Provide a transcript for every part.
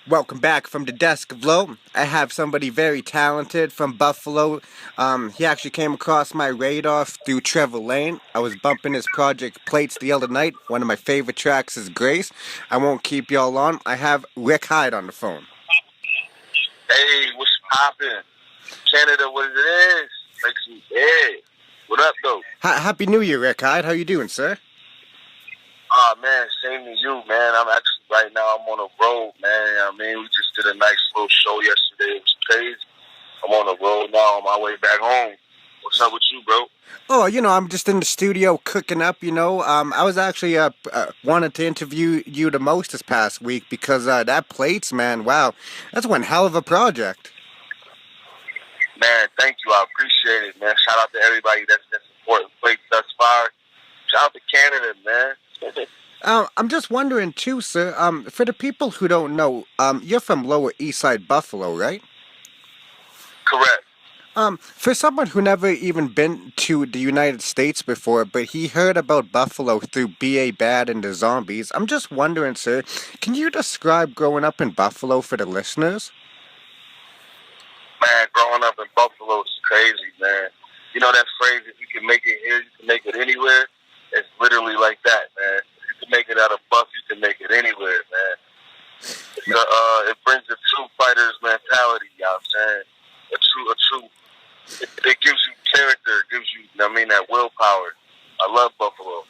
Welcome back from the desk of Low. I have somebody very talented from Buffalo. He actually came across my radar through Trevor Lane. I was bumping his project Plates the other night. One of my favorite tracks is Grace. I won't keep y'all on. I have Rick Hyde on the phone. Hey, what's poppin'? Canada, what it is? Makes me dead. What up, though? Happy New Year, Rick Hyde. How you doing, sir? Oh, man, same to you, man. I'm actually, right now, I'm on the road, man. I mean, we just did a nice little show yesterday. It was crazy. I'm on the road now on my way back home. What's up with you, bro? Oh, I'm just in the studio cooking up, I was actually wanted to interview you the most this past week because that Plates, man, wow. That's one hell of a project. Man, thank you. I appreciate it, man. Shout out to everybody that's supporting Plates thus far. Shout out to Canada, man. I'm just wondering too, sir. For the people who don't know, you're from Lower East Side Buffalo, right? Correct. For someone who never even been to the United States before, but he heard about Buffalo through B.A. Bad and the Zombies, I'm just wondering, sir, can you describe growing up in Buffalo for the listeners? Man, growing up in Buffalo is crazy, man. You know that phrase, if you can make it here, you can make it anywhere? It's literally like that, man. If you can make it out of Buff, you can make it anywhere, man. It brings a true fighter's mentality, you know what I'm saying? It gives you character, it gives you, that willpower. I love Buffalo.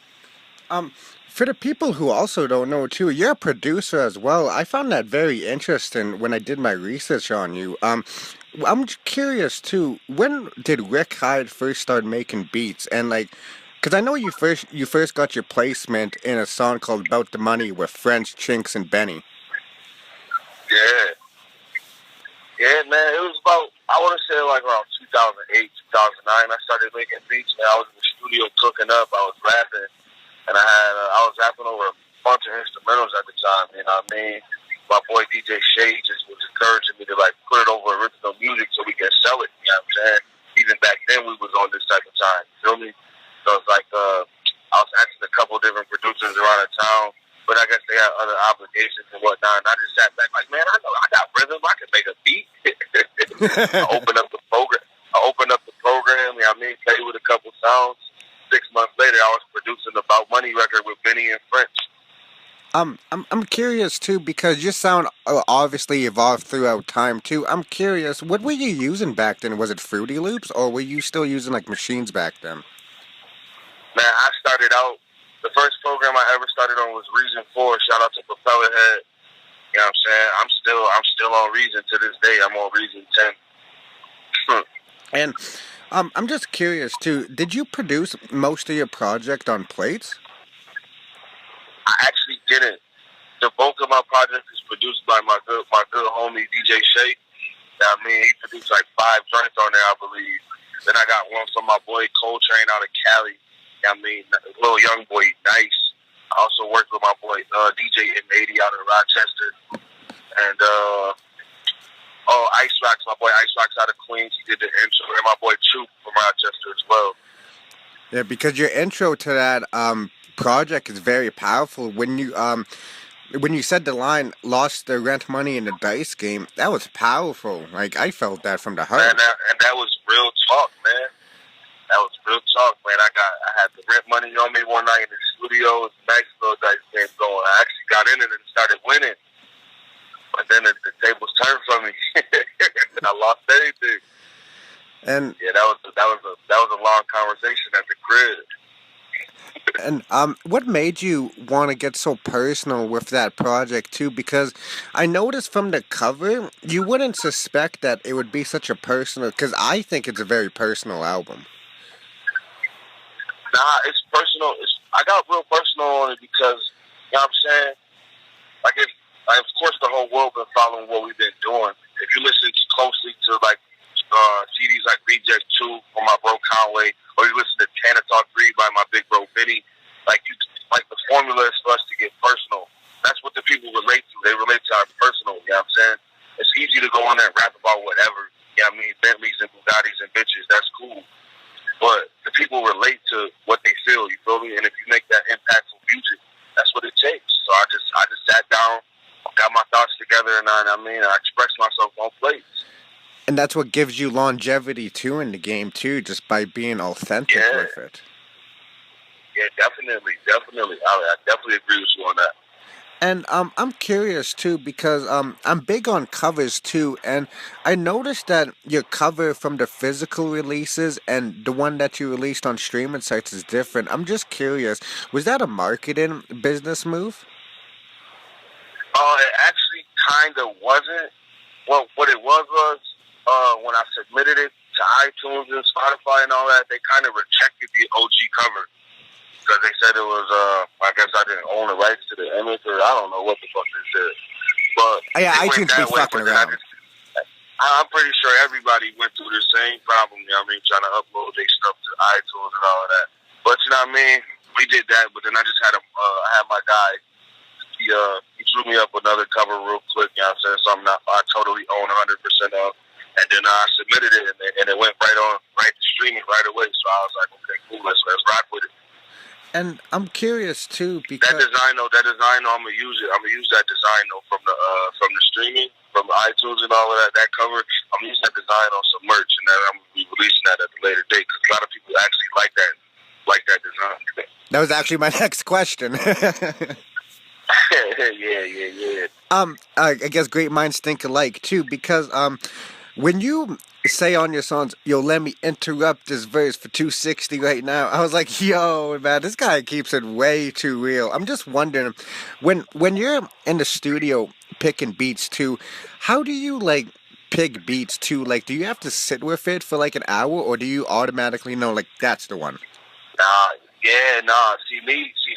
For the people who also don't know too, you're a producer as well. I found that very interesting when I did my research on you. I'm curious too. When did Rick Hyde first start making beats? And because I know you first got your placement in a song called "About the Money" with French, Chinks, and Benny. Yeah, man. It was about, I want to say like around 2008, 2009. I started making beats, man. I was in the studio cooking up. I was rapping, and I was rapping over a bunch of instrumentals at the time. You know what I mean? My boy DJ Shay just was encouraging me to put it over original music so we can sell it. You know what I'm saying? Even back then, we was on this type of time. You feel me? So it's I was asking a couple different producers around the town, but I guess they had other obligations and whatnot. And I just sat back like, man, I know I got rhythm. I can make a beat. I opened up the program. You know what I mean? Played with a couple sounds. 6 months later, I was producing the About Money record with Benny and French. I'm curious too because your sound obviously evolved throughout time too. I'm curious, what were you using back then? Was it Fruity Loops or were you still using machines back then? Man, I started out, the first program I ever started on was Reason 4. Shout out to Propeller Head. You know what I'm saying? I'm still on Reason to this day. I'm on Reason 10. And I'm just curious too, did you produce most of your project on Plates? I actually didn't. The bulk of my project is produced by my good homie DJ Shay. You know what I mean? He produced 5 joints on there, I believe. Then I got one from my boy Coltrane out of Cali. You know what I mean? Little young boy, nice. I also worked with my boy DJ M80 out of Rochester. And Ice Rocks, my boy Ice Rocks out of Queens. He did the intro. And my boy Troop from Rochester as well. Yeah, because your intro to that project is very powerful. When you said the line "lost the rent money in the dice game," that was powerful. I felt that from the heart. Man, that was real talk, man. That was real talk, man. I had the rent money on me one night in the studio. It was a nice little dice game going. I actually got in it and started winning, but then the tables turned for me. And I lost everything. And yeah, that was a long conversation at the crib. And what made you want to get so personal with that project too? Because I noticed from the cover, you wouldn't suspect that it would be such a personal. Because I think it's a very personal album. Nah, it's personal. I got real personal on it because, you know what I'm saying? Of course, the whole world been following what we've been doing. If you listen closely to CDs like Reject 2 from my bro Conway, or you listen to Tana Talk 3 by my big bro Vinny, the formula is for us to get personal. That's what the people relate to. They relate to our personal, you know what I'm saying? It's easy to go on there and rap about whatever. You know what I mean? Bentleys and Bugattis and bitches, that's cool. But the people relate to what they feel, you feel me? And if you make that impactful music, that's what it takes. So I just sat down, got my thoughts together. together, and I express myself on plates. And that's what gives you longevity too in the game too, just by being authentic Yeah, with it. yeah, definitely. I definitely agree with you on that. And I'm curious too because I'm big on covers too, and I noticed that your cover from the physical releases and the one that you released on streaming sites is different. I'm just curious, was that a marketing business move? It actually kind of wasn't. Well, what it was when I submitted it to iTunes and Spotify and all that, they kind of rejected the OG cover because they said it was. I guess I didn't own the rights to the image, or I don't know what the fuck they said. But Yeah, it went iTunes be that way. fucking But then around. I'm pretty sure everybody went through the same problem. You know what I mean? Trying to upload their stuff to iTunes and all of that. But you know what I mean? We did that, but then I just had I had my guy. He drew me up another cover real quick. You know what I'm saying? Something I totally own 100% of. And then I submitted it, and it went right to streaming right away. So I was like, okay, cool, let's rock with it. And I'm curious too That because design though, I'm gonna use it. I'm gonna use that design though from the streaming, from the iTunes and all of that. That cover, I'm gonna use that design on some merch, and then I'm gonna be releasing that at a later date because a lot of people actually like that design. that was actually my next question. Yeah. I guess great minds think alike too, because when you say on your songs, "Yo, let me interrupt this verse for 260 right now," I was like, "Yo, man, this guy keeps it way too real." I'm just wondering, when you're in the studio picking beats too, how do you like pick beats too? Like, do you have to sit with it for like an hour, or do you automatically know like that's the one? Nah. See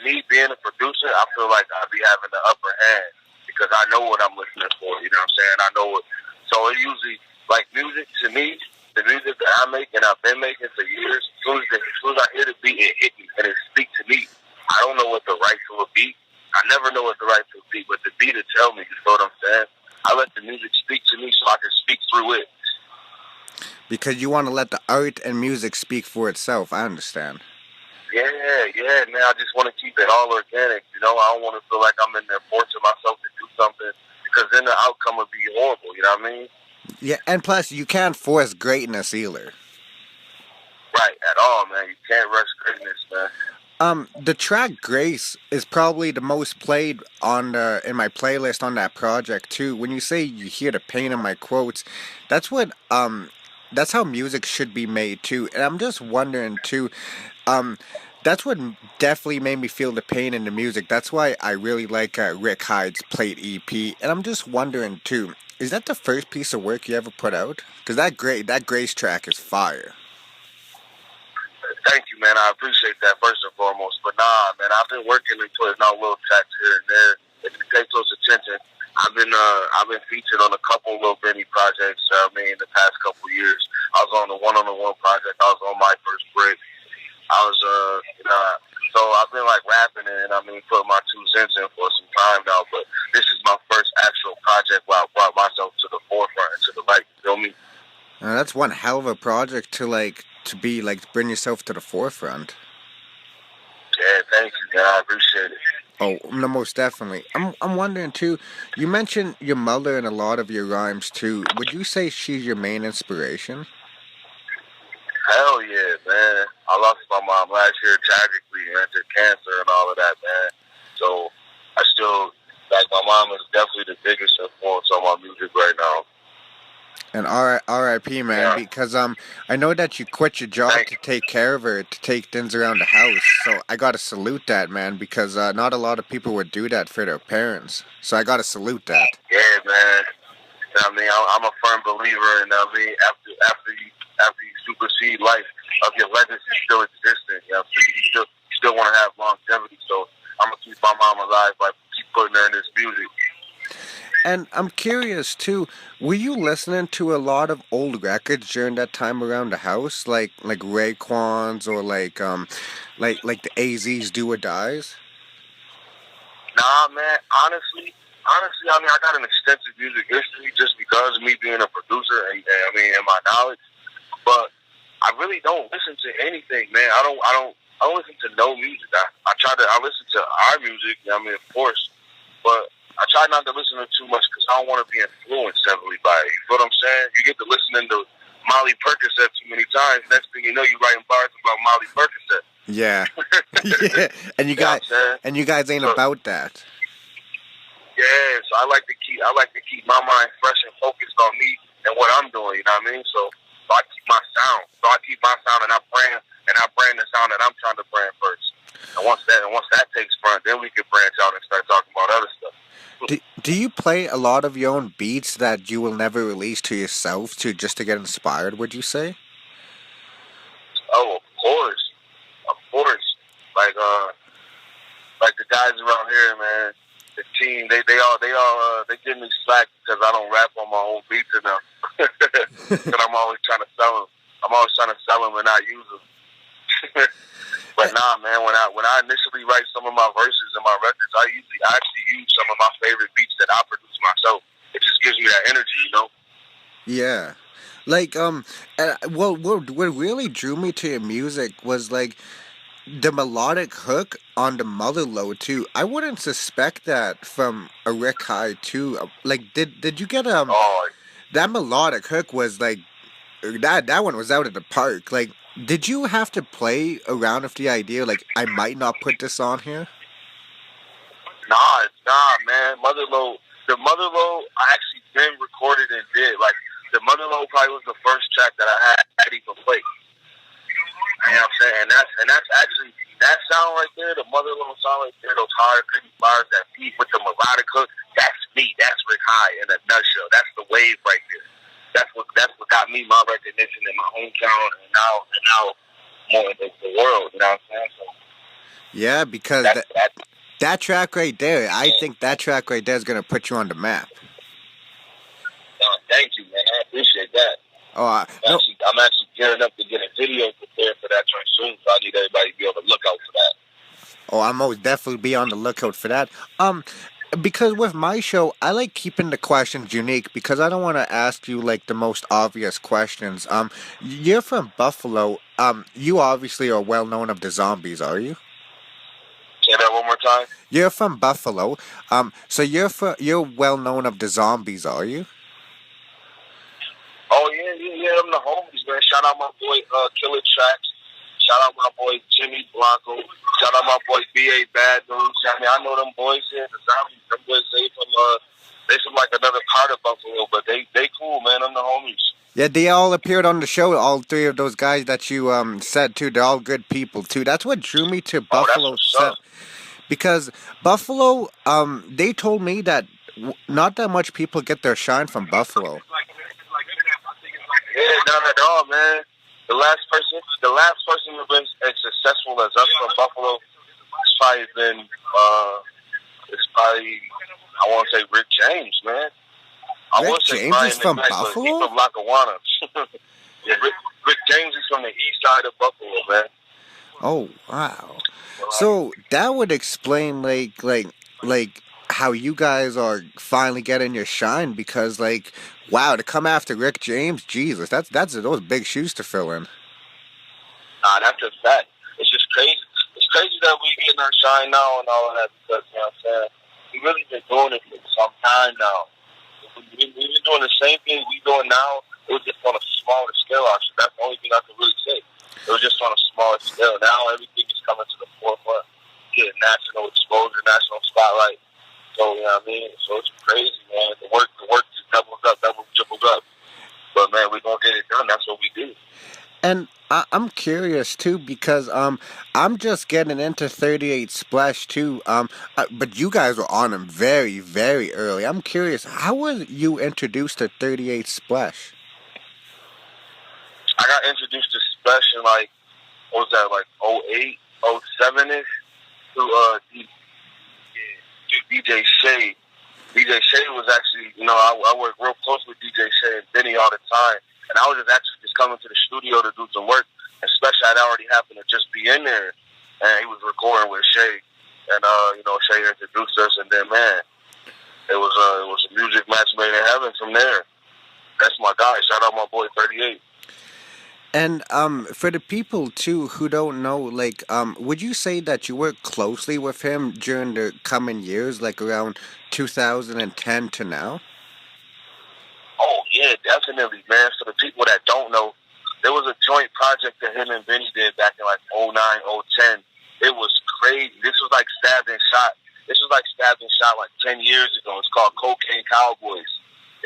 me being a producer, I feel like I be having the upper hand because I know what I'm listening for. You know what I'm saying? I know what. So it usually like music to me, the music that I make and I've been making for years. As soon as I hear the beat, it hit me and it speaks to me. I don't know what to write to a beat. I never know what to write to a beat, but the beat will tell me. You know what I'm saying? I let the music speak to me so I can speak through it. Because you want to let the art and music speak for itself. I understand. Yeah, man. I just want to keep it all organic. You know, I don't want to feel like I'm in there forcing myself to do something because then the outcome would be horrible. You know what I mean? Yeah, and plus you can't force greatness either. Right, at all, man. You can't rush greatness, man. The track "Grace" is probably the most played on in my playlist on that project too. When you say you hear the pain in my quotes, that's what that's how music should be made too. And I'm just wondering too, um, that's what definitely made me feel the pain in the music. That's why I really like Rick Hyde's Plate EP. And I'm just wondering too, is that the first piece of work you ever put out? Because that Grace track is fire. Thank you, man. I appreciate that first and foremost. But nah, man, I've been working and putting out little tracks here and there. If you pay close attention, I've been featured on a couple little Benny projects. In the past couple years, I was on the one project. I was on my first brick. I was so I've been like rapping and putting my 2 cents in for some time now. But this is my first actual project where I brought myself to the forefront and to the light. You feel me? That's one hell of a project to bring yourself to the forefront. Yeah, thank you, man. I appreciate it. Oh, no, most definitely. I'm wondering too. You mentioned your mother in a lot of your rhymes too. Would you say she's your main inspiration? Hell yeah, man. I lost my mom last year tragically to cancer and all of that, man. So I still like my mom is definitely the biggest influence on my music right now. And R.I.P. man, Yeah. because I know that you quit your job Thank to you. take care of her, to take things around the house. So I gotta salute that, man, because not a lot of people would do that for their parents. So I gotta salute that. Yeah, man. I'm a firm believer in. After you supersede life, of your legacy still existing. You know, you still want to have longevity. So I'm gonna keep my mom alive by keep putting her in this music. And I'm curious too. Were you listening to a lot of old records during that time around the house, like Raekwon's or like the AZ's Do or Dies? Nah, man. Honestly, I got an extensive music history just because of me being a producer and my knowledge. But I really don't listen to anything, man. I don't listen to no music. I listen to our music. Of course, but I try not to listen to too much because I don't want to want to be influenced heavily by it. You feel what I'm saying? You get to listening to Molly Percocet too many times. Next thing you know, you're writing bars about Molly Percocet. Yeah. Yeah. And you You know guys what I'm saying? and you guys ain't So, about that. yeah, so I like to keep my mind fresh and focused on me and what I'm doing. You know what I mean? So I keep my sound. So I keep my sound, and I brand the sound that I'm trying to brand first. And once that takes front, then we can branch out and start talking about other stuff. Do you play a lot of your own beats that you will never release to yourself to just to get inspired, would you say? Oh, of course. Like like the guys around here, man. The team, they give me slack because I don't rap on my own beats enough. Because I'm always trying to sell them. I'm always trying to sell them and not use them. But nah, man. When I initially write some of my verses in my records, I actually use some of my favorite beats that I produce myself. It just gives me that energy, you know. Yeah. Like well, what really drew me to your music was like the melodic hook on the Mother Load too. I wouldn't suspect that from a Rick Hyde too. Like, did you get Oh, that melodic hook was like that one was out of the park. Like, did you have to play around with the idea like I might not put this on here? nah, man. The Mother Load, I actually been recorded and did. Like, the Mother Load probably was the first track that I had even played. You know what I'm saying? And that's actually that sound right there, the Mother Load sound right there, those hard pretty bars, that beat with the melodic hook, that's me. That's Rick Hyde in a nutshell. That's the wave right there. That's what got me my recognition in my hometown and now more in the world. You know what I'm saying? So Yeah, because that track right there, I think that track right there is gonna put you on the map. thank you, man. I appreciate that. Oh, no. I'm actually gearing up to get a video prepared for that joint soon, so I need everybody to be on the lookout for that. Oh, I'm most definitely be on the lookout for that. Because with my show, I like keeping the questions unique because I don't want to ask you like the most obvious questions. You're from Buffalo. You obviously are well known of the zombies, are you? Say that one more time. You're from Buffalo. So you're well known of the zombies, are you? Oh yeah. I'm the homies, man. Shout out my boy Killer Tracks. Shout out my boy Jimmy Blanco. Shout out my boy B.A. Bad News. I mean, I know them boys here. The zombies, them boys, they from like another part of Buffalo, but they cool, man. I'm the homies. Yeah, they all appeared on the show. All three of those guys that you said too. They're all good people too. That's what drew me to Oh, that's Buffalo. what's up. Because Buffalo, they told me that not that much people get their shine from Buffalo. Yeah, none at all, man. The last person who's been as successful as us from Buffalo has probably been, I want to say Rick James, man. I Rick would say James Brian is from McKnight, but he's Buffalo? from Lackawanna. Yeah, Rick James is from the east side of Buffalo, man. Oh wow! So that would explain like how you guys are finally getting your shine because like wow to come after Rick James, Jesus, that's those big shoes to fill in. Nah, that's a fact. It's just crazy. It's crazy that we getting our shine now and all of that because, you know what I'm saying, we really been doing it for some time now. We've been doing the same thing we doing now. It was just on a smaller scale, actually. That's the only thing I can really say. It was just on a smaller scale. Now everything is coming to the forefront, getting national exposure, national spotlight. So, you know what I mean? So it's crazy, man. The work just doubles up, triples up. But, man, we're going to get it done. That's what we do. And I'm curious too because I'm just getting into 38 Splash too. But you guys were on them very very early. I'm curious, how were you introduced to 38 Splash? I got introduced to Splash in like, what was that, like 08, 07-ish to DJ Shade. DJ Shade was actually, you know, I work real close with DJ Shade and Benny all the time. And I was just coming to the studio to do some work. Especially, I'd already happened to just be in there. And he was recording with Shay. And, you know, Shay introduced us. And then, man, it was a music match made in heaven from there. That's my guy. Shout out my boy 38. And for the people too who don't know, like, would you say that you worked closely with him during the coming years, like around 2010 to now? Yeah, definitely, man. For the people that don't know, there was a joint project that him and Benny did back in like '09, '10. It was crazy. This was like Stabbed and Shot. This was like Stabbed and Shot like 10 years ago. It's called Cocaine Cowboys.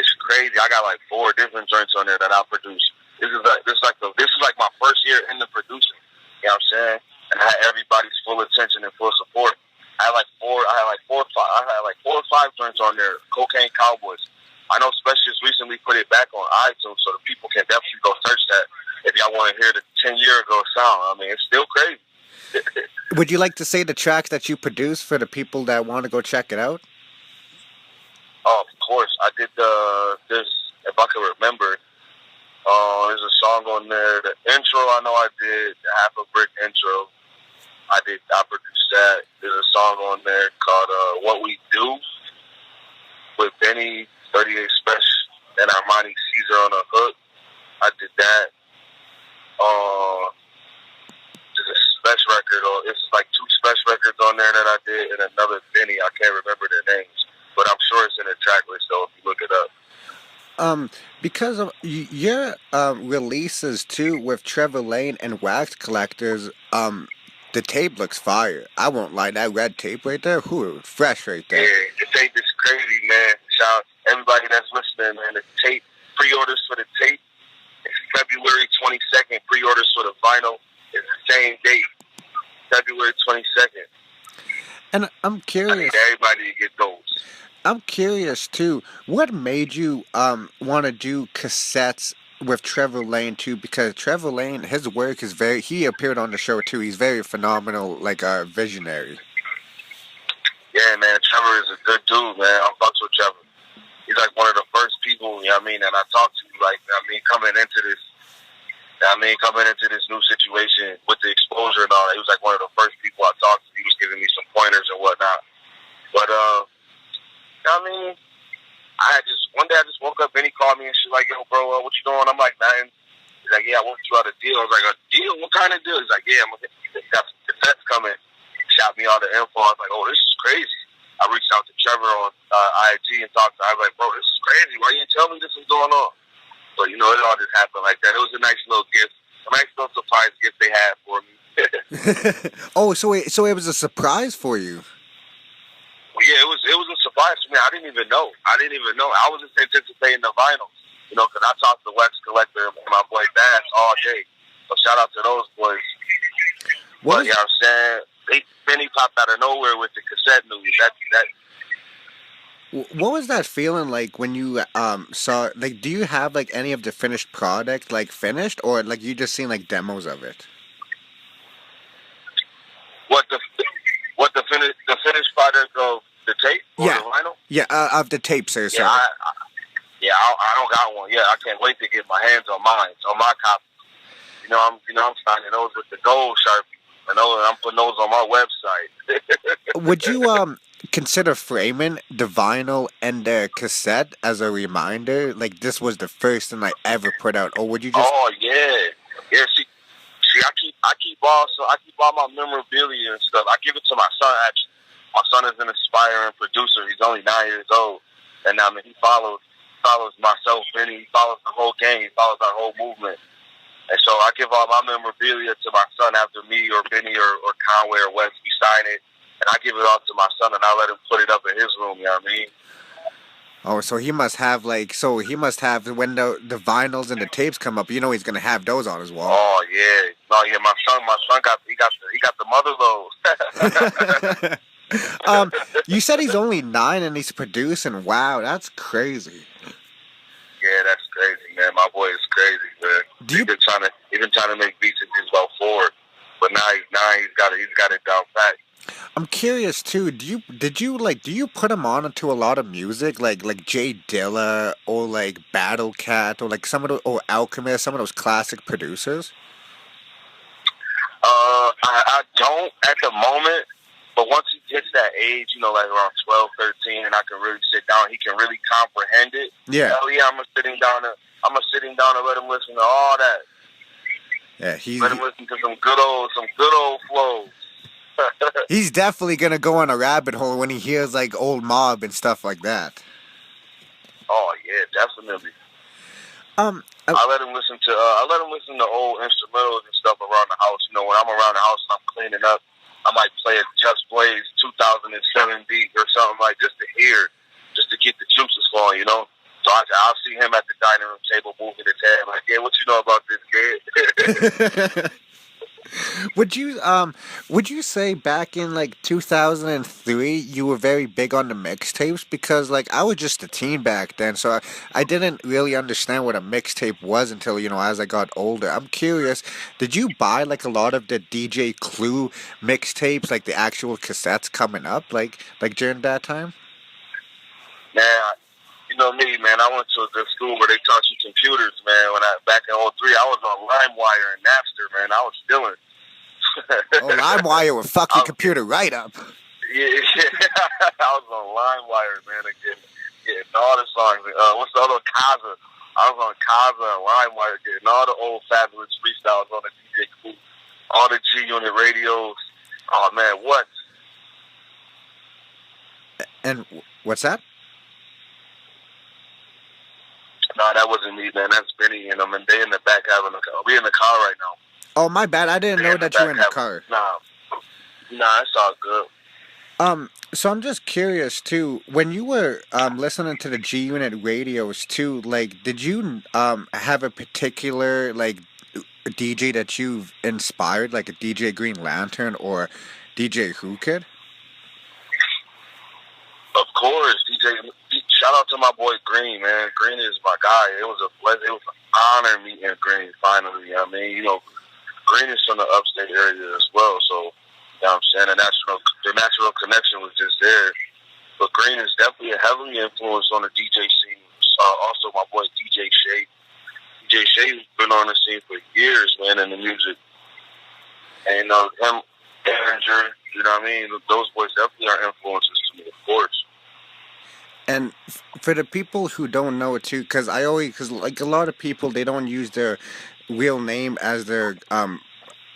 It's crazy. I got like 4 different joints on there that I produced. This is like my first year in the producing. You know what I'm saying? And I had everybody's full attention and full support. I had like four or five joints on there. Cocaine Cowboys. I know Specialist recently put it back on iTunes, so the people can definitely go search that if y'all want to hear the 10-year ago sound. I mean, it's still crazy. Would you like to say the tracks that you produced for the people that want to go check it out? Oh, of course. I did this, if I can remember. There's a song on there. The intro, I know I did. The Half a Brick intro. I produced that. There's a song on there called What We Do with Benny, 38 Special, and Armani Caesar on a hook. I did that. There's a special record. It's like 2 special records on there that I did, and another Benny. I can't remember their names, but I'm sure it's in the track list, though, if you look it up. Because of your releases too with Trevor Lane and Wax Collectors, the tape looks fire. I won't lie, that red tape right there, fresh right there. Yeah, the tape is crazy, man. Shout out everybody that's listening, man. The tape, pre-orders for the tape, it's February 22nd. Pre-orders for the vinyl is the same date, February 22nd. And I'm curious. I need everybody to get those. I'm curious too. What made you want to do cassettes with Trevor Lane too? Because Trevor Lane, his work is he appeared on the show too. He's very phenomenal, like a visionary. Yeah, man. Trevor is a good dude, man. I fucks with Trevor. He's like one of the first people, you know what I mean, that I talked to, like, you know what I mean, coming into this new situation with the exposure and all that. He was like one of the first people I talked to. He was giving me some pointers and whatnot. But I mean, one day I just woke up and he called me and she's like, yo, bro, what you doing? I'm like, nothing. He's like, yeah, I worked you out a deal. I was like, a deal? What kind of deal? He's like, yeah, he got some cassettes coming. He shot me all the info. I was like, oh, this is crazy. I reached out to Trevor on IG and talked to him. I was like, bro, this is crazy. Why you didn't tell me this was going on? But, you know, it all just happened like that. It was a nice little gift. A nice little surprise gift they had for me. Oh, so it was a surprise for you? Well, yeah, it was a surprise for me. I didn't even know. I was just anticipating the vinyl, you know, because I talked to Wax Collector and my boy Bass all day. So shout out to those boys. But, you know what I'm saying? Benny popped out of nowhere with the cassette news. What was that feeling like when you saw, like, do you have like any of the finished product like finished, or like you just seen like demos of it? What the finished product of the tape or the vinyl? Yeah, of the tape, sir. Yeah, I don't got one. Yeah, I can't wait to get my hands on mine, on my copy. You know, I'm signing those with the gold Sharpie. I know I'm putting those on my website. Would you consider framing the vinyl and the cassette as a reminder, like this was the first thing I ever put out, or would you just? Oh yeah. See, I keep all my memorabilia and stuff. I give it to my son. Actually, my son is an aspiring producer. He's only 9 years old, and I mean he follows myself, Benny. He follows the whole gang. He follows our whole movement. And so I give all my memorabilia to my son after me or Benny or Conway or Wes. We sign it, and I give it all to my son, and I let him put it up in his room. You know what I mean? Oh, so he must have when the vinyls and the tapes come up, you know he's gonna have those on his wall. Oh yeah, my son got the mother load. You said he's only 9 and he's producing. Wow, that's crazy. Yeah, that's crazy, man. My boy is crazy, man. He's been trying to make beats since he was about 4, but now he's got it down pat. I'm curious too. Do you put him on to a lot of music like Jay Dilla or like Battle Cat or like or Alchemist, some of those classic producers? I don't at the moment, but once he gets that age, you know, like around 12, 13, and I can really sit down, he can really comprehend it. Yeah. Hell yeah, I'm gonna sit him down and let him listen to all that. Yeah, let him listen to some good old flows. He's definitely gonna go on a rabbit hole when he hears like old Mob and stuff like that. Oh yeah, definitely. Um, uh, I let him listen to old instrumentals and stuff around the house. You know, when I'm around the house and I'm cleaning up, I might play a Just Blaze 2007 beat or something like just to hear, just to get the juices flowing. You know. So I'll see him at the dining room table moving his head like, yeah, what you know about this kid? would you would you say back in like 2003 you were very big on the mixtapes? Because like I was just a teen back then, so I didn't really understand what a mixtape was until as I got older. I'm curious, did you buy like a lot of the DJ Clue mixtapes, like the actual cassettes coming up, like during that time? Man, you know me, man. I went to a good school where they taught you computers, man. When back in '03, I was on LimeWire and Napster, man. I was stealing. Oh, LimeWire would fuck I your was computer right up. I was on LimeWire, man, and getting all the songs. What's the other Kaza? I was on Kaza and LimeWire, getting all the old fabulous freestyles on the DJ Clue, all the G Unit radios. Oh man, what? And what's that? No, that wasn't me, man. That's Benny and them, and they in the back having a car. We in the car right now. Oh, my bad. I didn't They know in the that you were back in the car. nah, it's all good. So I'm just curious too. When you were listening to the G Unit radios too, like, did you have a particular like DJ that you've inspired, like a DJ Green Lantern or DJ Who Kid? Of course, DJ. Shout out to my boy Green, man. Green is my guy. It was it was an honor meeting Green finally. I mean, Green is from the upstate area as well, so I'm saying the natural connection was just there. But Green is definitely a heavily influence on the DJ scene. Also, my boy DJ Shay. DJ Shay's been on the scene for years, man, in the music. And him, Derringer, you know what I mean? Those boys definitely are influences to me, of course. And for the people who don't know it too, because like a lot of people, they don't use their real name as their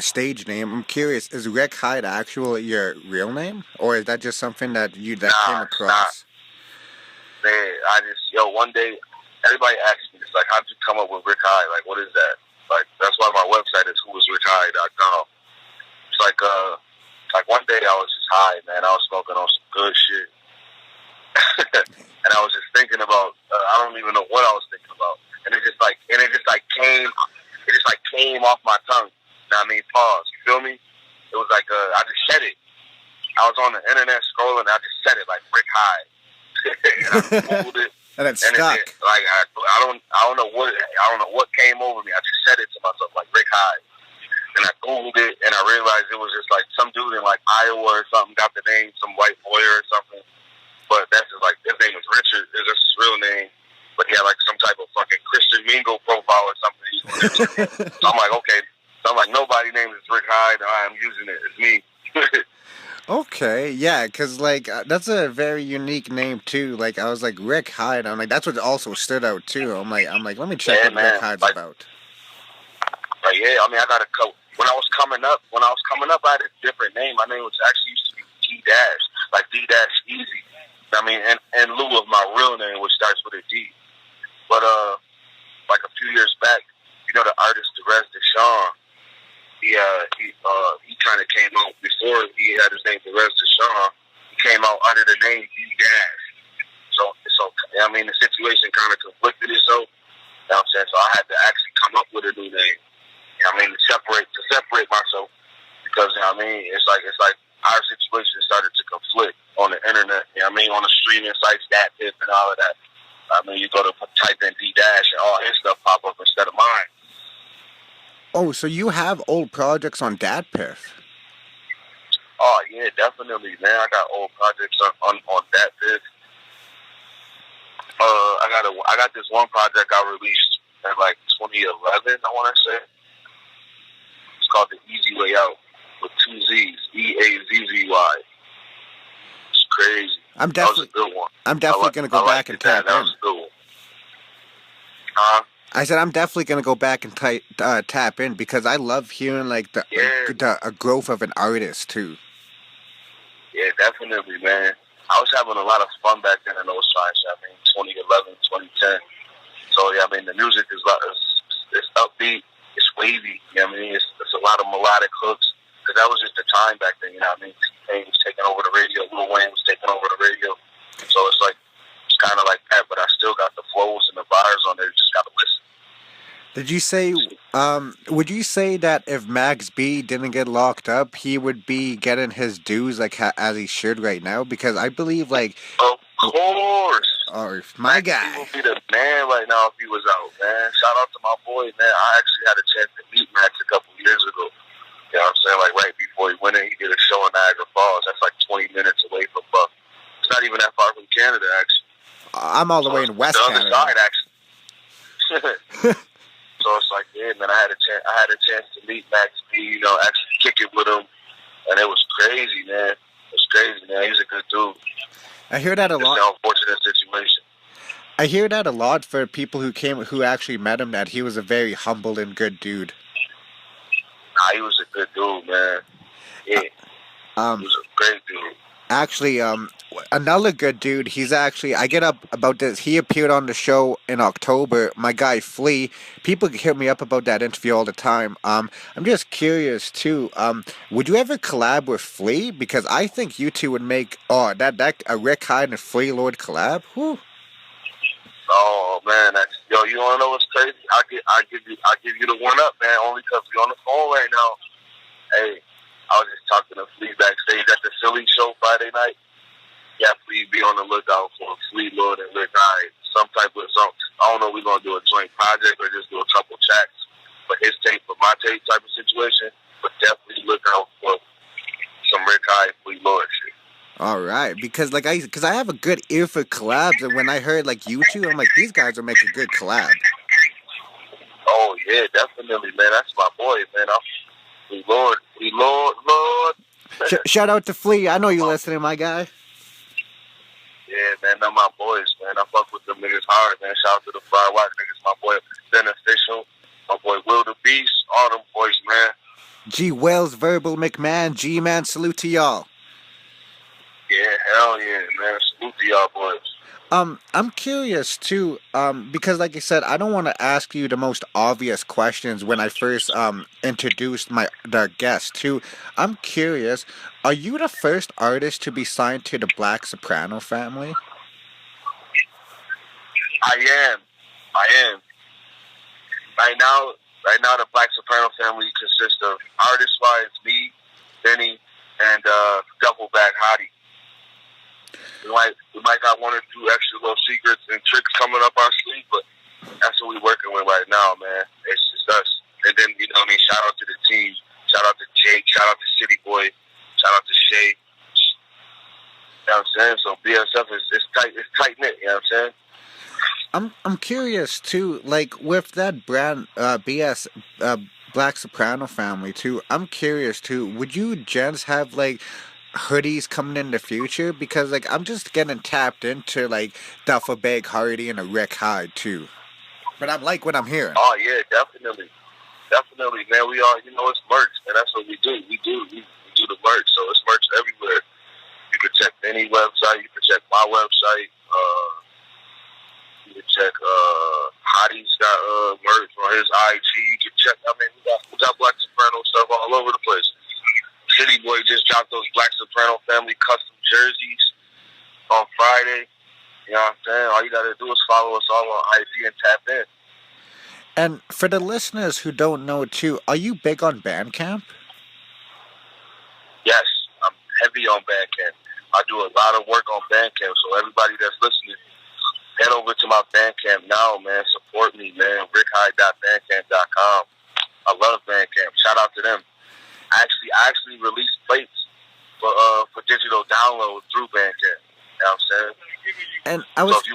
stage name. I'm curious, is Rick Hyde actually your real name, or is that just something that you came Nah, it's not. across? Man, one day, everybody asks me, it's like, how'd you come up with Rick Hyde? Like, what is that? Like, that's why my website is whoisrickhyde.com. It's like one day I was just high, man. I was smoking on some good shit. And I was just thinking about, I don't even know what I was thinking about. And it just came off my tongue. You know what I mean? Pause. You feel me? It was like, I just said it. I was on the internet scrolling, and I just said it like Rick Hyde. And I Googled it. And it stuck. I don't know what came over me. I just said it to myself like Rick Hyde. And I Googled it, and I realized it was just like some dude in like Iowa or something got the name, some white lawyer or something. But that's just like, his name is Richard, is his real name. But he had like some type of fucking Christian Mingle profile or something. So I'm like, okay. So I'm like, nobody named is Rick Hyde. I'm using it. It's me. Okay, yeah, because like that's a very unique name too. Like I was like Rick Hyde. I'm like that's what also stood out too. I'm like let me check what man. Rick Hyde's about. Yeah, I mean, I got a couple. When I was coming up, I had a different name. My name was actually used to be D Dash, like D Dash Easy. I mean, in lieu of my real name, which starts with a D. But like a few years back, the artist Derez Deshawn, he kind of came out before he had his name Derez Deshawn. He came out under the name D Dash. So I mean, the situation kind of conflicted itself. You know what I'm saying? So I had to actually come up with a new name. You know what I mean, to separate myself, because you know what I mean, it's like our situation started to conflict on the internet. You know what I mean, on the streaming sites, DatPiff and all of that. I mean, you go to type in D Dash and all his stuff pop up instead of mine. Oh, so you have old projects on DatPiff? Oh yeah, definitely, man. I got old projects on DatPiff. I got this one project I released in like 2011. I want to say it's called The Easy Way Out with 2 Z's, EAZZY. It's crazy. That was a good one. I'm definitely gonna go back and tap in. That was a good one. Huh? I said I'm definitely gonna go back and tap in because I love hearing like the growth of an artist too. Yeah, definitely, man. I was having a lot of fun back then in those times. I mean, 2011, 2010. So yeah, I mean the music is it's upbeat, it's wavy. You know what I mean? It's a lot of melodic hooks because that was just the time back then. You know what I mean? T-Pain was taking over the radio, Lil Wayne was taking over the radio. So it's like it's kind of like that, but I still got the flows and the bars on there. You just gotta listen. Did you say, would you say that if Max B didn't get locked up, he would be getting his dues like as he should right now? Because I believe, like, Of course. or my Max B guy. would be the man right now if he was out, man. Shout out to my boy, man. I actually had a chance to meet Max a couple years ago. You know what I'm saying? Like right before he went in, he did a show in Niagara Falls. That's like 20 minutes away from Buck. It's not even that far from Canada, actually. I'm all the So way in West the Canada. other side, actually. So it's like, yeah, man, I had a chance to meet Max B, you know, actually kick it with him, and it was crazy, man. It was crazy, man. He's a good dude. I hear that a It's lot. an unfortunate situation. I hear that a lot for people who actually met him. That he was a very humble and good dude. Nah, he was a good dude, man. Yeah, he was a great dude. Actually, another good dude. He's actually, I get up about this. He appeared on the show in October. My guy Flea. People hit me up about that interview all the time. I'm just curious too. Would you ever collab with Flea? Because I think you two would make that a Rick Hyde and Flea Lord collab. Whew. Oh man, yo, you wanna know what's crazy? I give you the one up, man. Only because we on the phone right now. Hey, I was just talking to Flea backstage at the Philly show Friday night. Yeah, please be on the lookout for Flea Lord and Rick Hyde. I don't know if we're going to do a joint project or just do a couple tracks for his tape, for my tape type of situation. But definitely look out for some Rick Hyde, Flea Lord shit. All right, because I have a good ear for collabs, and when I heard like you two, I'm like, these guys will make a good collab. Oh yeah, definitely, man. That's my boy, man. Flea Lord. Shout out to Flea. I know you listening, my guy. Yeah, man, they're my boys, man. I fuck with them niggas hard, man. Shout out to the Fried White niggas. My boy Beneficial, my boy Will the Beast, all them boys, man. G Wells, Verbal, McMahon, G-Man, salute to y'all. Yeah, hell yeah, man. Salute to y'all boys. I'm curious too, because like I said, I don't want to ask you the most obvious questions when I first introduced the guest too. I'm curious, are you the first artist to be signed to the Black Soprano family? I am. Right now, the Black Soprano family consists of artist-wise me, Benny, and Doubleback Hyde. We might got one or two extra little secrets and tricks coming up our sleeve, but that's what we're working with right now, man. It's just us. And then, you know what I mean, shout out to the team. Shout out to Jake. Shout out to City Boy. Shout out to Shay. You know what I'm saying? So BSF is tight knit, you know what I'm saying? I'm curious too, like with that brand BS Black Soprano family too. I'm curious too. Would you gents have like hoodies coming in the future? Because like I'm just getting tapped into like Duffel Bag Hardy and a Rick Hyde too. But I'm like what I'm hearing. Oh yeah, definitely, man. We are, you know, it's merch, man. That's what we do. We do the merch, so it's merch everywhere. You can check any website. You can check my website. You can check Hottie's got merch on his IG. You can check. I mean, we got Black Soprano stuff all over the place. City Boy just dropped those Black Soprano family custom jerseys on Friday. You know what I'm saying? All you gotta do is follow us all on IG and tap in. And for the listeners who don't know too, are you big on Bandcamp? Yes, I'm heavy on Bandcamp. I do a lot of work on Bandcamp, so everybody that's listening, head over to my Bandcamp now, man. Support me, man. rickhyde.bandcamp.com. I love Bandcamp. Shout out to them. I actually released plates for digital download through Bandcamp. You know what I'm saying? And I was So if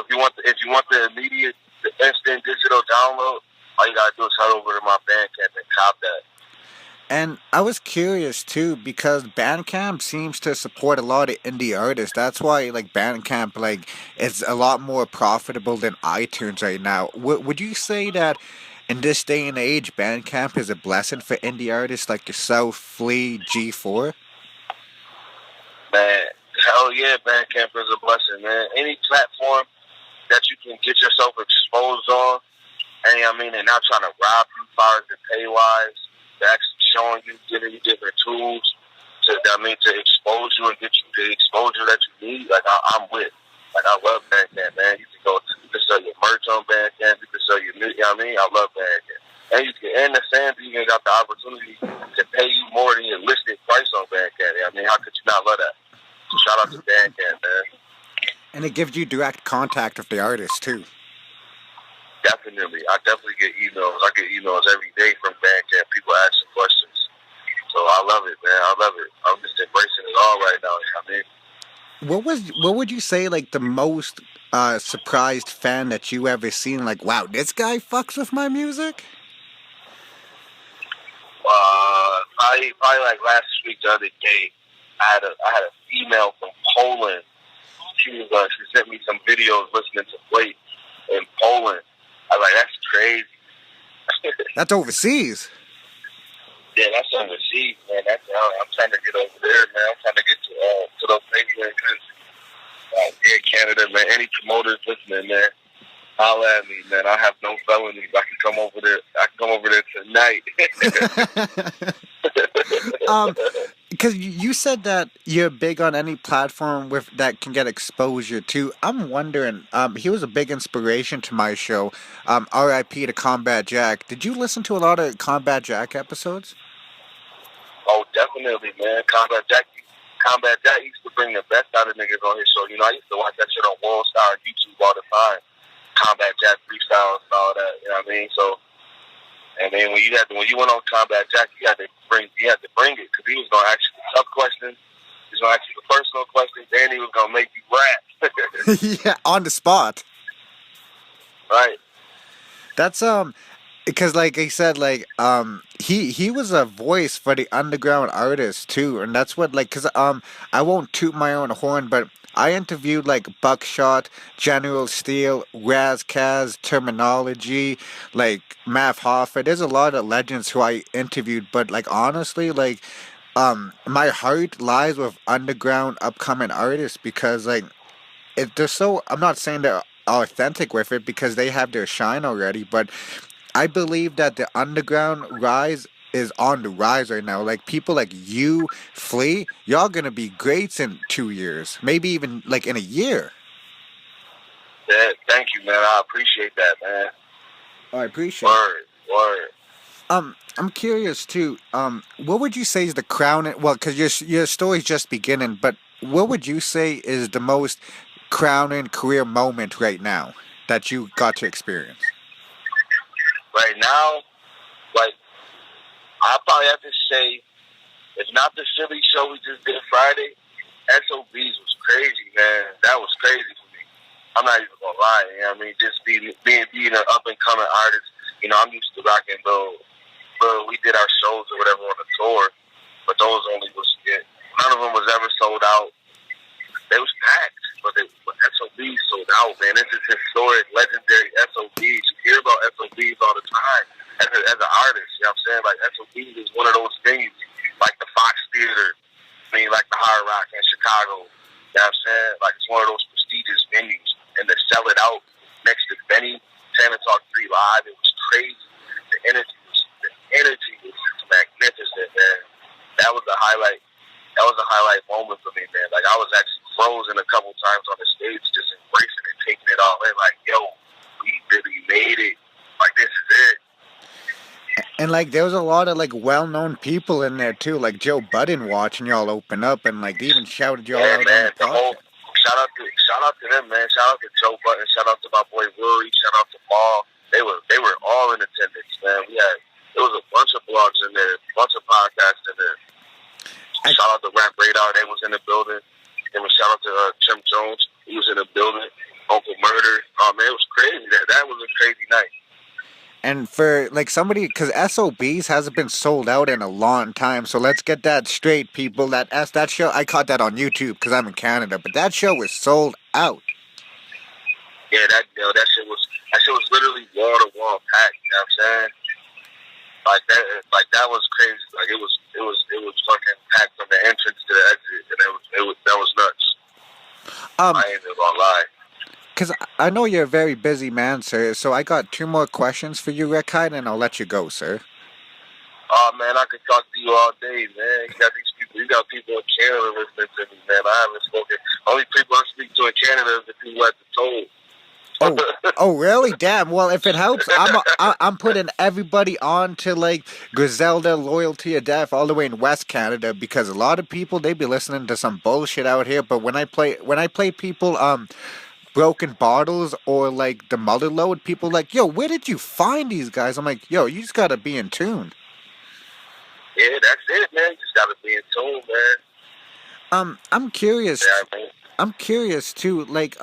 you want the immediate, the instant digital download, all you gotta do is head over to my Bandcamp and cop that. And I was curious too because Bandcamp seems to support a lot of indie artists. That's why like Bandcamp like is a lot more profitable than iTunes right now. Would you say that in this day and age, Bandcamp is a blessing for indie artists like yourself, Flea, G4? Man, hell yeah, Bandcamp is a blessing, man. Any platform that you can get yourself exposed on, and I mean, they're not trying to rob you as far as the pay wise. They're actually showing you, giving you different tools to expose you and get you the exposure that you need. Like I'm with. Like I love Bandcamp, man. You can sell your merch on Bandcamp. You can sell your music. You know what I mean? I love Bandcamp. And the fans even got the opportunity to pay you more than your listed price on Bandcamp. I mean, how could you not love that? So shout out to Bandcamp, man. And it gives you direct contact with the artist too. Definitely. I definitely get emails. I get emails every day from Bandcamp. People asking questions. So I love it, man. I love it. I'm just embracing it all right now. You know what I mean? What would you say like the most surprised fan that you ever seen? Like, wow, this guy fucks with my music. Probably like last week, the other day, I had a female from Poland. She sent me some videos listening to Blake in Poland. I was like, that's crazy. That's overseas. Yeah, that's overseas, man. I'm trying to get over there, man. I'm trying to get to those neighboring countries. Yeah, Canada, man. Any promoters listening, man, holla at me, man. I have no felonies. I can come over there. I can come over there tonight. Because you said that you're big on any platform with that can get exposure to. I'm wondering. He was a big inspiration to my show. R.I.P. to Combat Jack. Did you listen to a lot of Combat Jack episodes? Oh, definitely, man. Combat Jack used to bring the best out of niggas on his show. You know, I used to watch that shit on World Star YouTube all the time. Combat Jack freestyles and all that. You know what I mean? So, and then when you went on Combat Jack, you had to bring it because he was gonna ask you the tough questions. He was gonna ask you the personal questions, and he was gonna make you rap. Yeah, on the spot. Right. That's because like I said, like he was a voice for the underground artists too, and that's what like because I won't toot my own horn, but I interviewed like Buckshot, General Steel, Raz Kaz, Terminology, like Math Hoffa. There's a lot of legends who I interviewed, but like honestly, like my heart lies with underground upcoming artists because like they're so. I'm not saying they're authentic with it because they have their shine already, but I believe that the underground rise is on the rise right now. Like people like you, Flea, y'all gonna be greats in 2 years, maybe even like in a year. Yeah, thank you, man. I appreciate that, man. I appreciate. Word. I'm curious too. What would you say is the crown? Well, because your story's just beginning, but what would you say is the most crowning career moment right now that you got to experience? Right now, like, I probably have to say, if not the Philly show we just did Friday, SOBs was crazy, man. That was crazy for me. I'm not even gonna lie, you know what I mean? Just being an up and coming artist. You know, I'm used to rocking we did our shows or whatever on the tour, but those only was none of them was ever sold out. They was packed, but SOBs sold out, man. This is historic, legendary SOBs. You hear about SOBs all the time as an artist. You know what I'm saying? Like SOBs is one of those venues, like the Fox Theater. I mean, like the Hard Rock in Chicago. You know what I'm saying? Like it's one of those prestigious venues, and to sell it out next to Benny, Santa Talk 3 Live, it was crazy. The energy was just magnificent, man. That was a highlight. That was a highlight moment for me, man. Like I was actually frozen a couple times on the stage, just embracing it, taking it all in. Like, yo, we really made it. Like this is it. And like there was a lot of like well-known people in there too, like Joe Budden watching y'all open up, and like they even shouted y'all out man, on the podcast. Shout out to them, man. Shout out to Joe Budden. Shout out to my boy Rory. Shout out to Paul. They were all in attendance, man. There was a bunch of blogs in there, a bunch of podcasts in there. Shout out to Rap Radar. They was in the building. And shout out to Tim Jones. He was in the building. Uncle Murder. Oh man, it was crazy. That was a crazy night. And for like somebody, because SOBs hasn't been sold out in a long time, so let's get that straight, people. That show, I caught that on YouTube because I'm in Canada, but that show was sold out. Yeah, that shit was literally wall to wall packed. You know what I'm saying? Like that was crazy. Like it was fucking packed from the entrance to the exit, and that was nuts. I ain't even gonna lie. Because I know you're a very busy man, sir, so I got two more questions for you, Rick Hyde, and I'll let you go, sir. Oh man, I could talk to you all day, man. You got these people. You got people in Canada listening to me, man. I haven't spoken. Only people I speak to in Canada is the people at the toll. Oh, oh, really? Damn. Well, if it helps, I'm putting everybody on to like Griselda, Loyalty or Death, all the way in West Canada, because a lot of people they be listening to some bullshit out here. But when I play people Broken Bottles or like the Mother Load, people like, yo, where did you find these guys? I'm like, yo, you just gotta be in tune. Yeah, that's it, man. You just gotta be in tune, man. I'm curious. Yeah, I mean, I'm curious too, like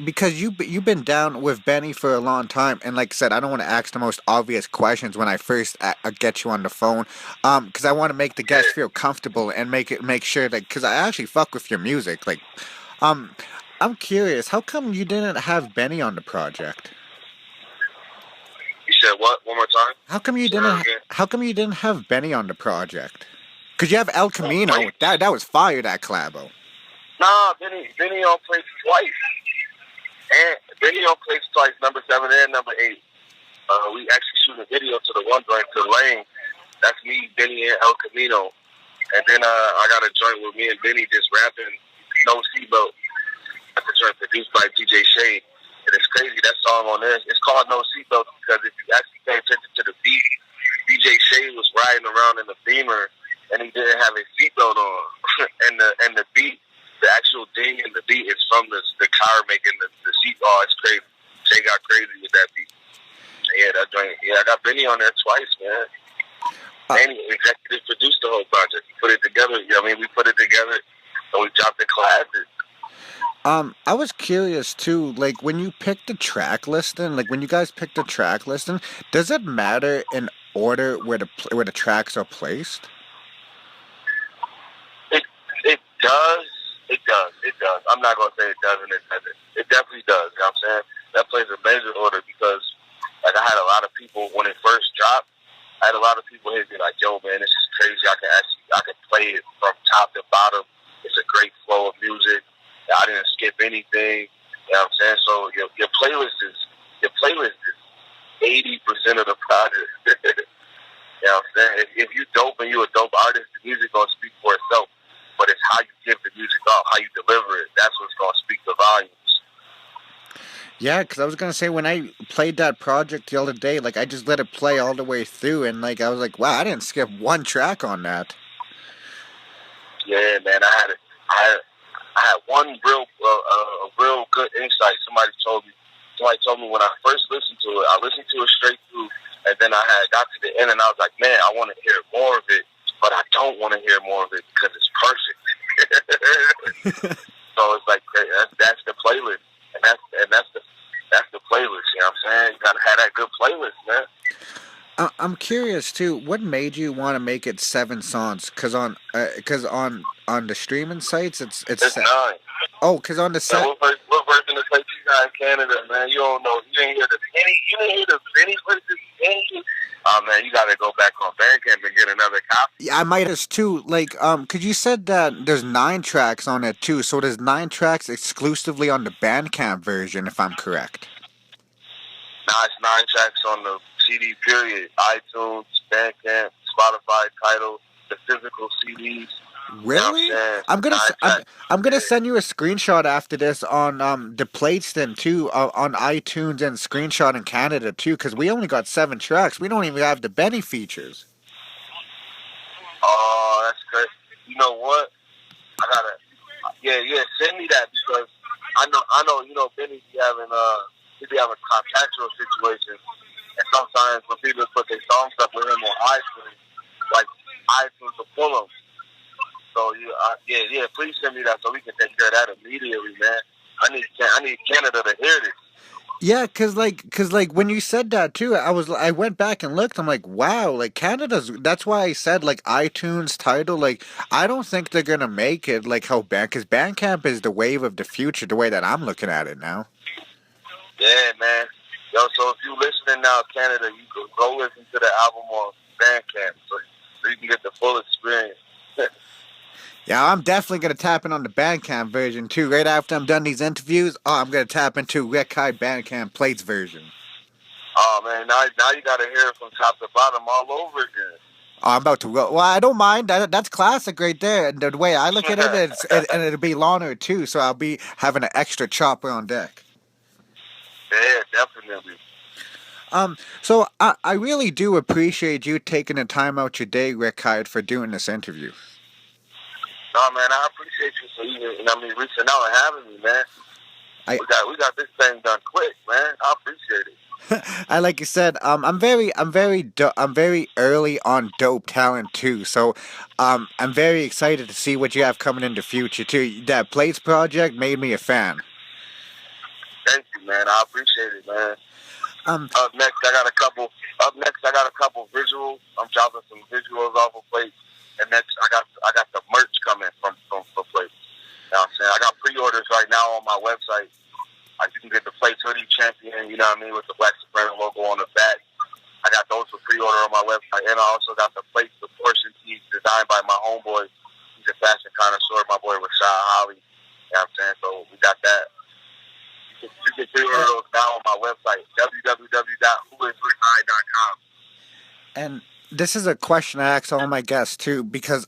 because you've been down with Benny for a long time, and like I said, I don't want to ask the most obvious questions when I first get you on the phone, because I want to make the guest yeah. feel comfortable and make sure that because I actually fuck with your music, like, um, I'm curious, how come you didn't have Benny on the project? You said what? One more time. How come you Say that didn't? again. How come you didn't have Benny on the project? Cause you have El Oh, Camino. wait. That was fire. That collabo. Nah, Benny on plays twice, and Benny on plays twice. Number 7 and number 8. We actually shoot a video to the one joint to Lane. That's me, Benny, and El Camino. And then I got a joint with me and Benny just rapping No Seatbelt. That's a joint produced by DJ Shade. And it's crazy, that song on there, it's called No Seatbelt because if you actually pay attention to the beat, DJ Shade was riding around in the Beamer and he didn't have his seatbelt on. and the beat, the actual ding in the beat is from the car making the seat. Oh, it's crazy. Shay got crazy with that beat. Yeah, that joint. Yeah, I got Benny on there twice, man. And he executive produced the whole project. He put it together. You know what I mean? We put it together and we dropped the classes. I was curious too, like when you pick the track listing, like when you guys pick the track listing, does it matter in order where the tracks are placed? It does. It does. It does. I'm not gonna say it doesn't. It doesn't. It definitely does. You know what I'm saying? That plays a major order because like I had a lot of people when it first dropped. I had a lot of people hit me like, "Yo, man, this is crazy. I can play it from top to bottom. It's a great flow of music. I didn't skip anything." You know what I'm saying? So your playlist is 80% of the project. You know what I'm saying? If you dope and you a dope artist, the music gonna speak for itself. But it's how you give the music off, how you deliver it. That's what's gonna speak the volumes. Yeah, because I was gonna say when I played that project the other day, like I just let it play all the way through, and like I was like, wow, I didn't skip one track on that. Yeah, man. I had one real good insight. Somebody told me when I first listened to it. I listened to it straight through, and then I had got to the end, and I was like, man, I want to hear more of it, but I don't want to hear more of it because it's perfect. So it's like that's the playlist, and that's the playlist. You know what I'm saying? You gotta have that good playlist, man. I'm curious too. What made you want to make it 7 songs? Cause on the streaming sites, it's It's 9. oh, cause on the Man, set. what version of place you got in Canada, man? You don't know. You ain't hear the penny. You didn't hear the penny versus penny. Oh man, you gotta go back on Bandcamp and get another copy. Yeah, I might as too. Like, cause you said that there's 9 tracks on it too. So there's 9 tracks exclusively on the Bandcamp version, if I'm correct. Now it's 9 tracks on the CD. Period. iTunes, Bandcamp, Spotify, Tidal, the physical CDs. Really? You know what I'm saying? I'm gonna 9 s- I'm, tracks. I'm gonna Yeah. send you a screenshot after this on the Playstation too, on iTunes and screenshot in Canada too, because we only got 7 tracks. We don't even have the Benny features. Oh, that's good. You know what? I gotta. Yeah. Send me that because I know. You know, Benny he be having contractual situations, and sometimes when people put their songs up with him on iTunes, like iTunes will pull them. So yeah. Please send me that so we can take care of that immediately, man. I need Canada to hear this. Yeah, cause like when you said that too, I went back and looked. I'm like, wow, like Canada's. That's why I said like iTunes title. Like I don't think they're gonna make it like how cause Bandcamp is the wave of the future. The way that I'm looking at it now. Yeah, man. Yo, so if you listening now, Canada, you can go listen to the album on Bandcamp so you can get the full experience. Yeah, I'm definitely gonna tap in on the Bandcamp version too. Right after I'm done these interviews, I'm gonna tap into Rick Hyde Bandcamp Plates version. Oh man, now you gotta hear it from top to bottom all over again. Oh, I'm about to roll. Well, I don't mind. That's classic right there. And the way I look at it, and it'll be longer too. So I'll be having an extra chopper on deck. Yeah, definitely. So I really do appreciate you taking the time out your day, Rick Hyde, for doing this interview. No man, I appreciate you for even reaching out and having me, man. I We got this thing done quick, man. I appreciate it. I like you said, I'm very early on dope talent too. So, I'm very excited to see what you have coming in the future too. That Plates project made me a fan. Thank you, man. I appreciate it, man. Um, Up next, I got a couple. Up next, I got a couple visuals. I'm dropping some visuals off of Plates, and next, I got the merch coming from Plates. You know what I'm saying? I got pre-orders right now on my website. You can get the Plates hoodie champion, you know what I mean, with the Black Soprano logo on the back. I got those for pre-order on my website, and I also got the Plates proportion tees designed by my homeboy. He's a fashion connoisseur, my boy Rashad Holly. You know what I'm saying? So we got that. You can pre-order those now on my website, www.whoisrickhyde.com. and this is a question I ask all my guests too, because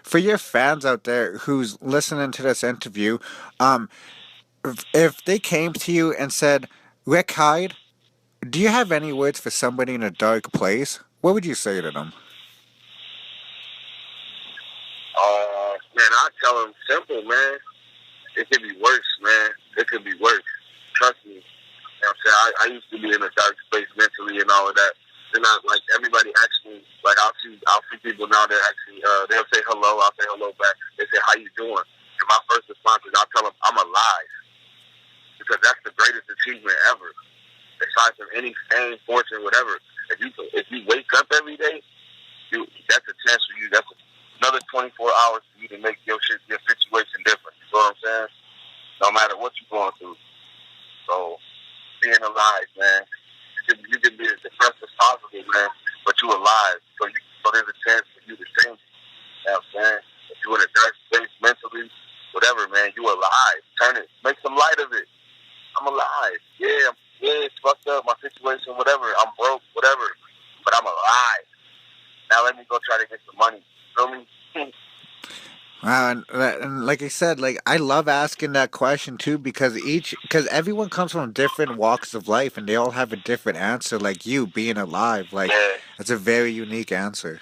for your fans out there who's listening to this interview, if they came to you and said, "Rick Hyde, do you have any words for somebody in a dark place?" What would you say to them? Man, I tell them simple, man. It could be worse, man. It could be worse. Trust me. You know what I'm saying? I used to be in a dark space mentally and all of that. Then like everybody actually, like I'll see people now that actually, they'll say hello, I'll say hello back. They say, how you doing? And my first response is I'll tell them I'm alive. Because that's the greatest achievement ever. Aside from any fame, fortune, whatever. If you wake up every day, that's a chance for you. That's another 24 hours for you to make your situation different. You know what I'm saying? No matter what you're going through. So being alive, man, you can be as depressed as possible, man, but you alive. So there's a chance for you to change. You know what I'm saying? If you're in a dark space mentally, whatever, man, you alive. Turn it, make some light of it. I'm alive. Yeah, it's fucked up, my situation, whatever. I'm broke, whatever, but I'm alive. Now let me go try to get some money. Feel me? Wow, and like I said, like I love asking that question too because everyone comes from different walks of life and they all have a different answer. Like you being alive, like Yeah, that's a very unique answer.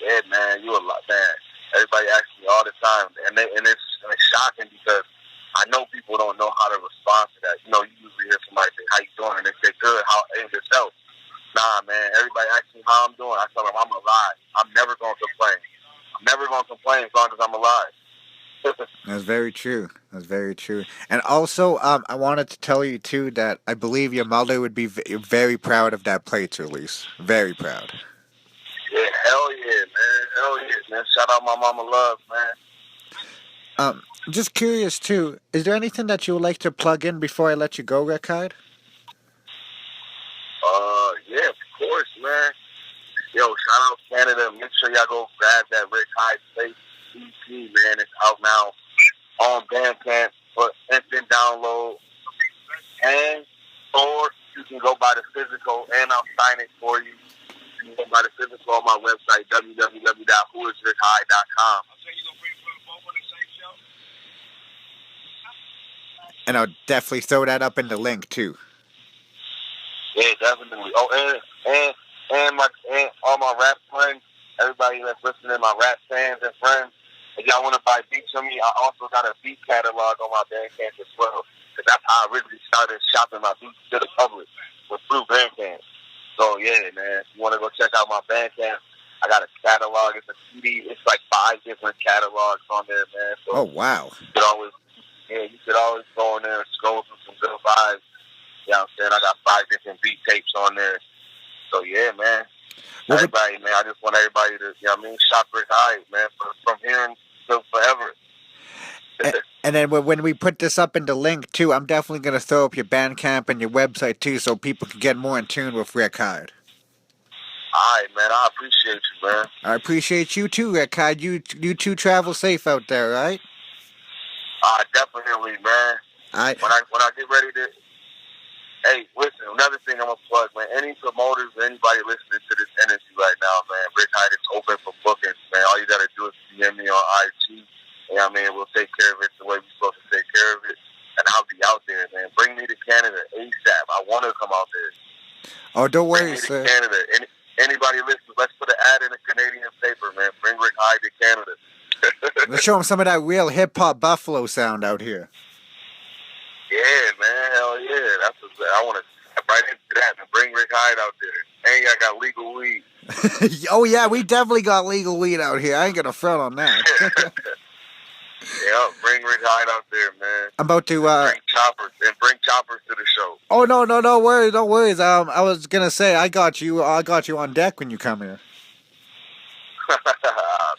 yeah, man, you alive, man. Everybody asks me all the time, and it's shocking because I know people don't know how to respond to that. You know, you usually hear somebody say, "How you doing?" and they say, "Good." How and yourself? Nah, man. Everybody asks me how I'm doing. I tell them I'm alive. I'm never gonna complain. I'm never gonna complain as long as I'm alive. That's very true. That's very true. And also, I wanted to tell you too that I believe your mother would be very proud of that plates release. Very proud. Yeah, hell yeah, man. Hell yeah, man. Shout out my mama love, man. Just curious too. Is there anything that you would like to plug in before I let you go, Rekide? Yeah, of course, man. Yo, shout out Canada. Make sure y'all go grab that Rick Hyde Space EP, man. It's out now on Bandcamp for instant download. And or you can go buy the physical and I'll sign it for you. You can go buy the physical on my website, www.whoisrickhyde.com. And I'll definitely throw that up in the link too. Yeah, definitely. Oh, and all my rap friends, everybody that's listening, my rap fans and friends, if y'all want to buy beats from me, I also got a beat catalog on my Bandcamp as well. Because that's how I originally started shopping my beats to the public, was through Bandcamp. So, yeah, man, if you want to go check out my Bandcamp, I got a catalog. It's a CD. It's like 5 different catalogs on there, man. So Oh wow. you could always go in there and scroll through some good vibes. You know what I'm saying? I got 5 different beat tapes on there. So, yeah, man. Everybody, man, I just want everybody to, you know what I mean, shop Rick Hyde, man, from here until forever. And then when we put this up in the link too, I'm definitely going to throw up your Bandcamp and your website too so people can get more in tune with Rick Hyde. All right, man. I appreciate you, man. I appreciate you too, Rick Hyde. You two travel safe out there, right? Definitely, man. I When I get ready to. Hey, listen. Another thing I'm gonna plug, man. Any promoters, anybody listening to this energy right now, man. Rick Hyde is open for bookings, man. All you gotta do is DM me on IG. You know what I mean? We'll take care of it the way we're supposed to take care of it, and I'll be out there, man. Bring me to Canada ASAP. I want to come out there. Oh, don't Bring worry, me sir. to Canada. Anybody listening, let's put an ad in a Canadian paper, man. Bring Rick Hyde to Canada. Let's show him some of that real hip hop Buffalo sound out here. Yeah, man. Hell yeah. That's what I want to right into that and bring Rick Hyde out there. And I got legal weed. Oh yeah, we definitely got legal weed out here. I ain't gonna front on that. Yeah, bring Rick Hyde out there, man. I'm about to Bring choppers to the show. Oh no, don't worry. I was gonna say I got you on deck when you come here.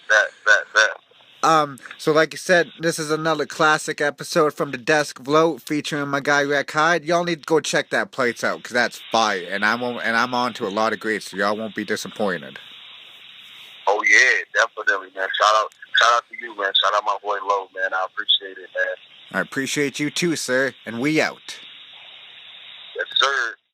That. So like you said, this is another classic episode from the Desk Float featuring my guy Rick Hyde. Y'all need to go check that plates out because that's fire, and I'm on to a lot of greats, so y'all won't be disappointed. Oh yeah, definitely, man. Shout out to you, man. Shout out my boy Low, man. I appreciate it, man. I appreciate you too, sir, and we out. Yes, sir.